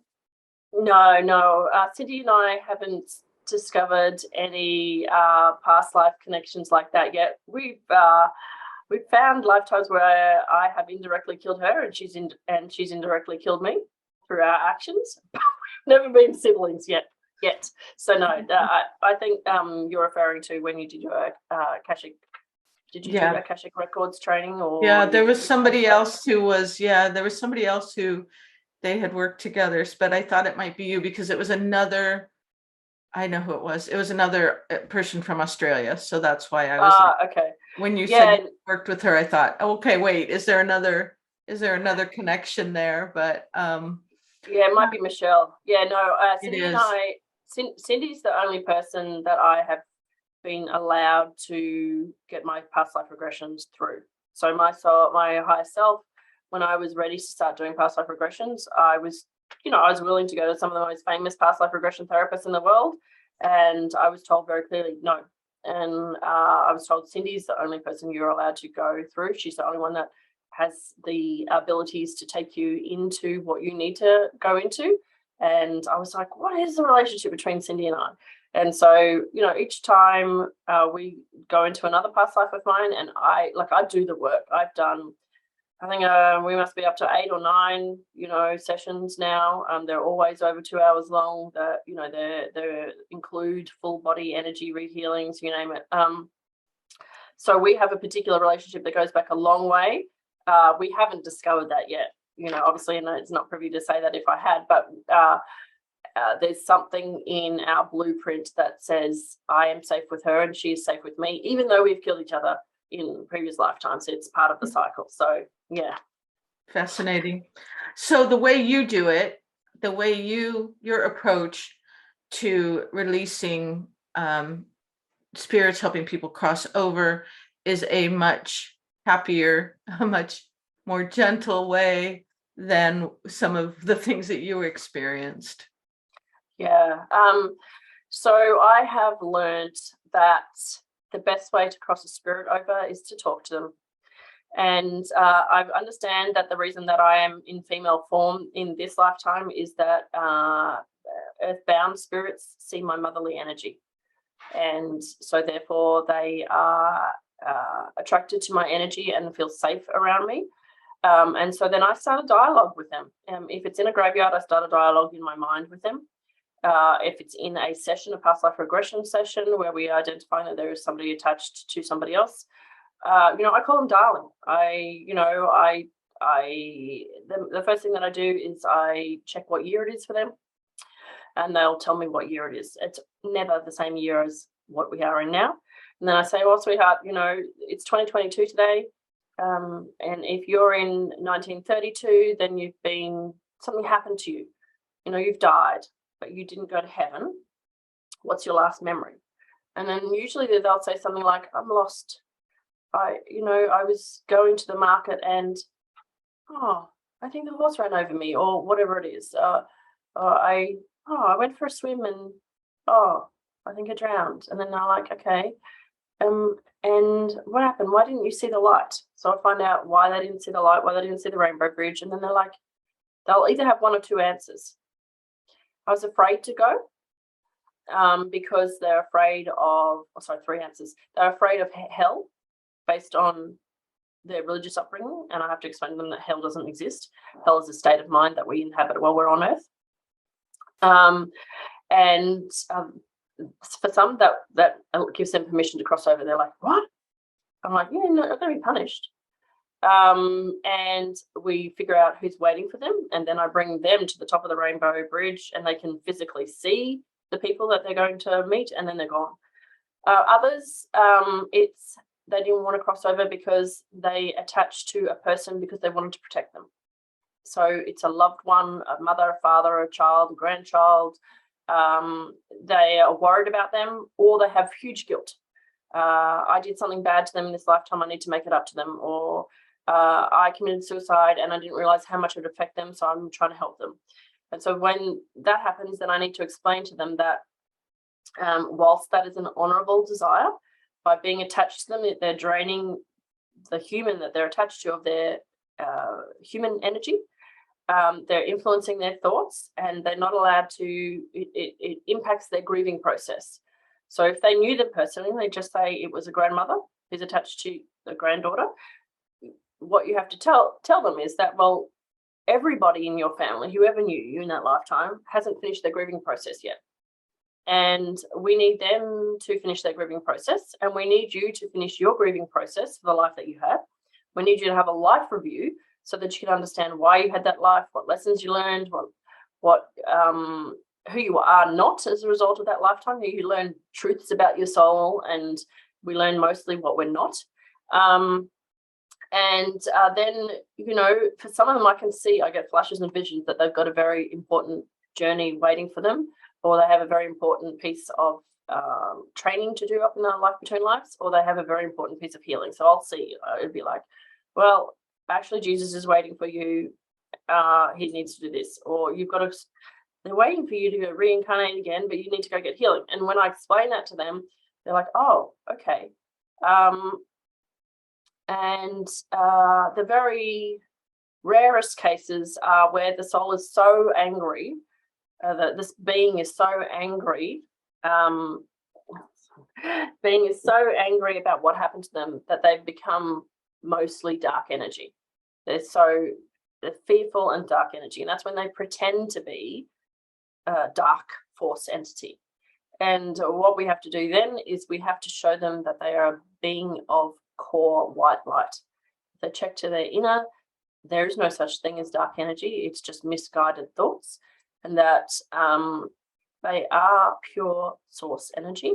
No. Cindy and I haven't discovered any past life connections like that yet. We've found lifetimes where I have indirectly killed her, and she's indirectly killed me through our actions. Never been siblings yet. So no, I think you're referring to when you did your Akashic. Did you do Akashic Records training? Or there was somebody else who they had worked together, but I thought it might be you because it was another. I know who it was. It was another person from Australia, so that's why I was. Okay. When you said you worked with her, I thought, okay, wait, is there another connection there? But it might be Michelle. Cindy and I. Cindy's the only person that I have been allowed to get my past life regressions through. So my higher self, when I was ready to start doing past life regressions, I was willing to go to some of the most famous past life regression therapists in the world, and I was told very clearly no. And I was told, Cindy's the only person you're allowed to go through. She's the only one that has the abilities to take you into what you need to go into. And I was like, what is the relationship between Cindy and I? And so, each time we go into another past life of mine, and I do the work. I've done, I think we must be up to 8 or 9, sessions now. They're always over 2 hours long. They include full body energy rehealings, you name it. So we have a particular relationship that goes back a long way. We haven't discovered that yet. Obviously, and it's not privy to say that if I had, but there's something in our blueprint that says I am safe with her and she is safe with me, even though we've killed each other in previous lifetimes. It's part of the cycle. So, yeah. Fascinating. So the way you do it, your approach to releasing spirits, helping people cross over, is a much happier, a much more gentle way than some of the things that you experienced. Yeah. So I have learned that the best way to cross a spirit over is to talk to them. And I understand that the reason that I am in female form in this lifetime is that earthbound spirits see my motherly energy. And so therefore they are attracted to my energy and feel safe around me. And so then I start a dialogue with them. If it's in a graveyard, I start a dialogue in my mind with them. If it's in a session, a past life regression session, where we identify that there is somebody attached to somebody else, I call them darling. The first thing that I do is I check what year it is for them, and they'll tell me what year it is. It's never the same year as what we are in now. And then I say, well, sweetheart, you know, it's 2022 today. And if you're in 1932, then something happened to you. You know, you've died, but you didn't go to heaven. What's your last memory? And then usually they'll say something like, I'm lost. I was going to the market and, I think the horse ran over me, or whatever it is. I went for a swim and, I think I drowned. And then they're like, okay. And what happened? Why didn't you see the light? So I find out why they didn't see the light, why they didn't see the rainbow bridge. And then they'll either have one or two answers. I was afraid to go because they're afraid of, three answers. They're afraid of hell based on their religious upbringing. And I have to explain to them that hell doesn't exist. Hell is a state of mind that we inhabit while we're on earth. For some, that gives them permission to cross over. They're like, what? I'm like, yeah, no, I'm going to be punished. And we figure out who's waiting for them, and then I bring them to the top of the rainbow bridge, and they can physically see the people that they're going to meet, and then they're gone. Others, they didn't want to cross over because they attached to a person because they wanted to protect them. So it's a loved one, a mother, a father, a child, a grandchild. They are worried about them, or they have huge guilt. I did something bad to them in this lifetime, I need to make it up to them. Or I committed suicide and I didn't realize how much it would affect them, so I'm trying to help them. And so when that happens, then I need to explain to them that whilst that is an honorable desire, by being attached to them, they're draining the human that they're attached to of their human energy. They're influencing their thoughts, and they're not allowed to, it impacts their grieving process. So if they knew them personally, they just say it was a grandmother who's attached to the granddaughter. What you have to tell them is that, well, everybody in your family, whoever knew you in that lifetime, hasn't finished their grieving process yet. And we need them to finish their grieving process, and we need you to finish your grieving process for the life that you have. We need you to have a life review so that you can understand why you had that life, what lessons you learned, who you are not as a result of that lifetime. You learn truths about your soul, and we learn mostly what we're not. Then, you know, for some of them, I get flashes and visions that they've got a very important journey waiting for them, or they have a very important piece of training to do up in their life between lives, or they have a very important piece of healing. So I'll see, it'd be like, well, actually, Jesus is waiting for you. He needs to do this, or they're waiting for you to go reincarnate again, but you need to go get healing. And when I explain that to them, they're like, oh, okay. The very rarest cases are where the soul is so angry, that this being is so angry, about what happened to them, that they've become mostly dark energy. They're fearful and dark energy, and that's when they pretend to be a dark force entity. And what we have to do then is we have to show them that they are a being of core white light. If they check to their inner, there is no such thing as dark energy. It's just misguided thoughts, and that they are pure source energy.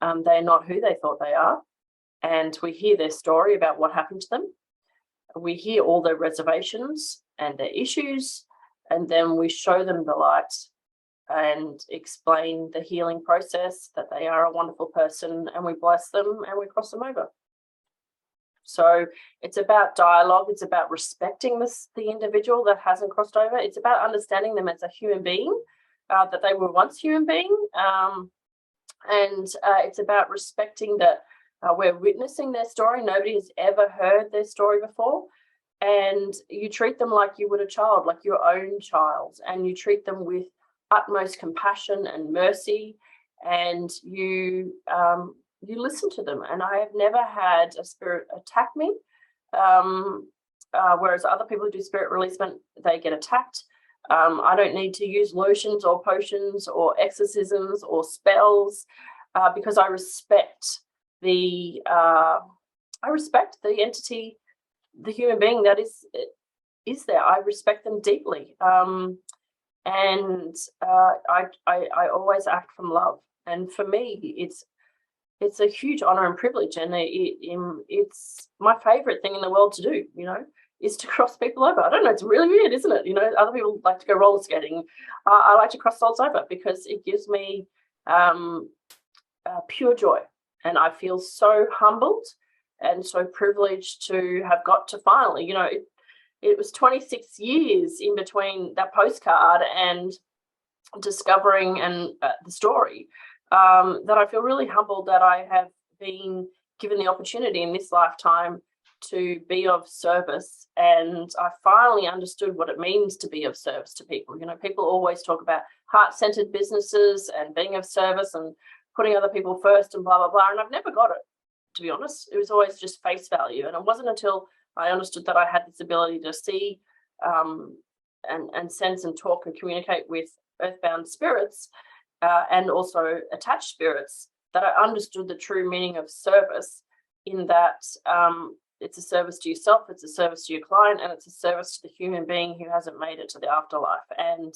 They're not who they thought they are. And we hear their story about what happened to them. We hear all their reservations and their issues, and then we show them the light and explain the healing process, that they are a wonderful person, and we bless them and we cross them over. So it's about dialogue. It's about respecting the individual that hasn't crossed over. It's about understanding them as a human being, that they were once human being. It's about respecting that we're witnessing their story. Nobody has ever heard their story before. And you treat them like you would a child, like your own child, and you treat them with utmost compassion and mercy, and you listen to them. And I have never had a spirit attack me, whereas other people who do spirit releasement, they get attacked. I don't need to use lotions or potions or exorcisms or spells, because I respect the entity, the human being that is there. I respect them deeply. I always act from love. And for me, it's a huge honor and privilege, and it's my favorite thing in the world to do, is to cross people over. I don't know, it's really weird, isn't it? Other people like to go roller skating. I like to cross souls over because it gives me pure joy, and I feel so humbled and so privileged to have got to finally, it was 26 years in between that postcard and discovering and the story, that I feel really humbled that I have been given the opportunity in this lifetime to be of service. And I finally understood what it means to be of service to people. People always talk about heart-centered businesses and being of service and putting other people first and blah, blah, blah. And I've never got it, to be honest. It was always just face value. And it wasn't until I understood that I had this ability to see and sense and talk and communicate with earthbound spirits and also attached spirits that I understood the true meaning of service, in that it's a service to yourself, it's a service to your client, and it's a service to the human being who hasn't made it to the afterlife. And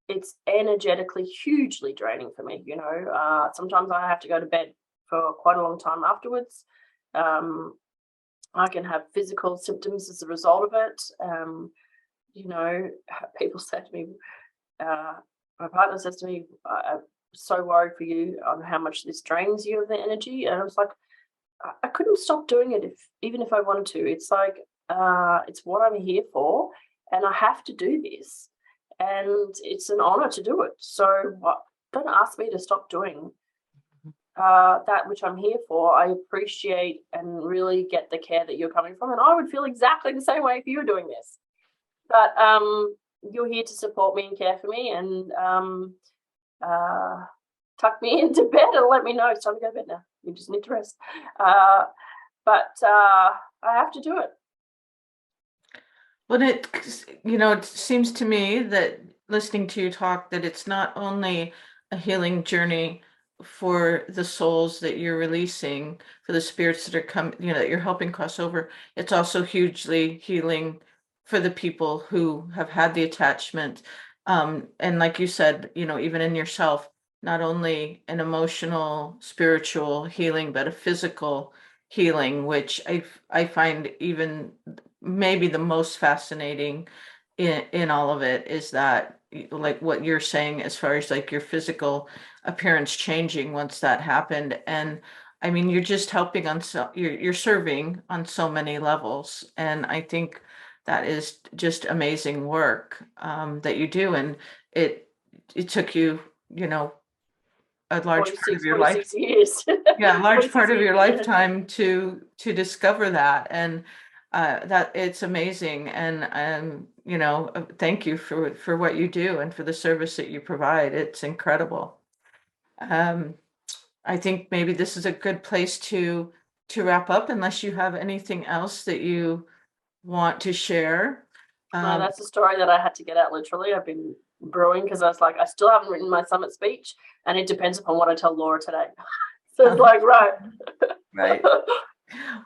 it's energetically hugely draining for me. Sometimes I have to go to bed for quite a long time afterwards. I can have physical symptoms as a result of it. People say to me, my partner says to me, I'm so worried for you on how much this drains you of the energy. And I was like, I couldn't stop doing it even if I wanted to. It's like, it's what I'm here for, and I have to do this. And it's an honor to do it. So don't ask me to stop doing that which I'm here for. I appreciate and really get the care that you're coming from. And I would feel exactly the same way if you were doing this. But you're here to support me and care for me, and tuck me into bed and let me know it's time to go to bed now. You just need to rest. But I have to do it. Well, it seems to me that listening to you talk, that it's not only a healing journey for the souls that you're releasing, for the spirits that are coming, that you're helping cross over. It's also hugely healing for the people who have had the attachment. And like you said, even in yourself, not only an emotional, spiritual healing, but a physical healing, which I find even maybe the most fascinating in all of it, is that, like what you're saying, as far as like your physical appearance changing once that happened. And I mean, you're just helping you're serving on so many levels. And I think that is just amazing work that you do. And it took you, a large part of your life. 46 years. Yeah, a large part of your lifetime to discover that. And that it's amazing. And thank you for what you do and for the service that you provide. It's incredible. I think maybe this is a good place to wrap up, unless you have anything else that you want to share. No, that's a story that I had to get out literally. I've been brewing because I was like, I still haven't written my summit speech, and it depends upon what I tell Laura today. So it's like, right.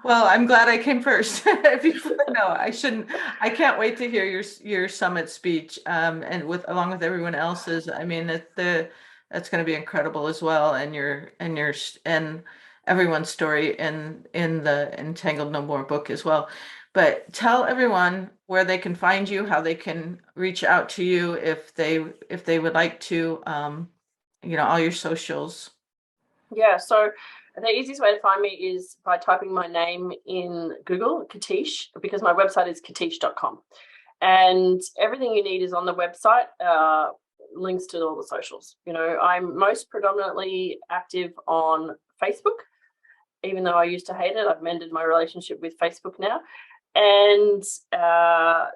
Well, I'm glad I came first. No, I shouldn't. I can't wait to hear your summit speech, and along with everyone else's. I mean, that's going to be incredible as well, and everyone's story in the Entangled No More book as well. But tell everyone where they can find you, how they can reach out to you if they would like to, all your socials. Yeah, so the easiest way to find me is by typing my name in Google, Katische, because my website is katische.com. And everything you need is on the website, links to all the socials. I'm most predominantly active on Facebook, even though I used to hate it. I've mended my relationship with Facebook now. And I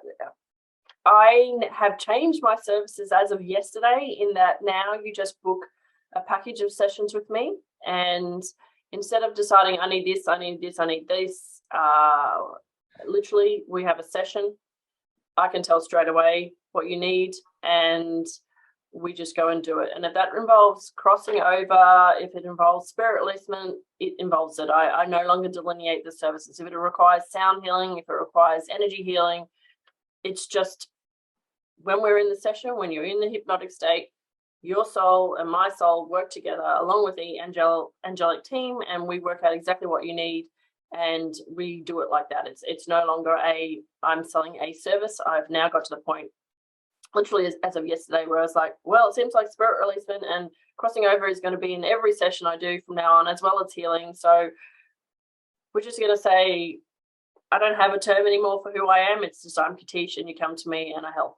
have changed my services as of yesterday, in that now you just book a package of sessions with me, and instead of deciding I need this, I need this, I need this, literally we have a session. I can tell straight away what you need, and we just go and do it. And if that involves crossing over, if it involves spirit releasement, it involves it. I no longer delineate the services. If it requires sound healing, if it requires energy healing, it's just when we're in the session, when you're in the hypnotic state, your soul and my soul work together along with the angelic team, and we work out exactly what you need, and we do it like that. It's no longer I'm selling a service. I've now got to the point, literally as of yesterday, where I was like, well, it seems like spirit releasement and crossing over is going to be in every session I do from now on, as well as healing. So we're just going to say, I don't have a term anymore for who I am. It's just, I'm Katische, and you come to me and I help.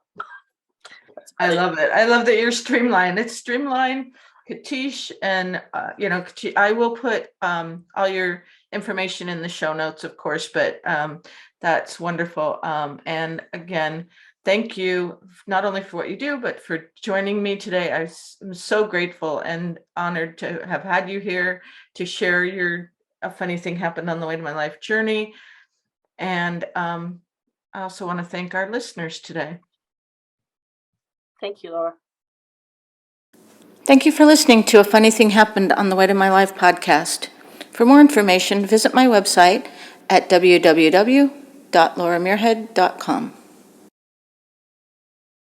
I love it. I love that you're streamlined. It's streamlined, Katische, and I will put all your information in the show notes, of course, but that's wonderful. And again, thank you not only for what you do, but for joining me today. I'm so grateful and honored to have had you here to share your A Funny Thing Happened on the Way to My Life journey. And I also want to thank our listeners today. Thank you, Laura. Thank you for listening to A Funny Thing Happened on the Way to My Life podcast. For more information, visit my website at www.lauramuirhead.com.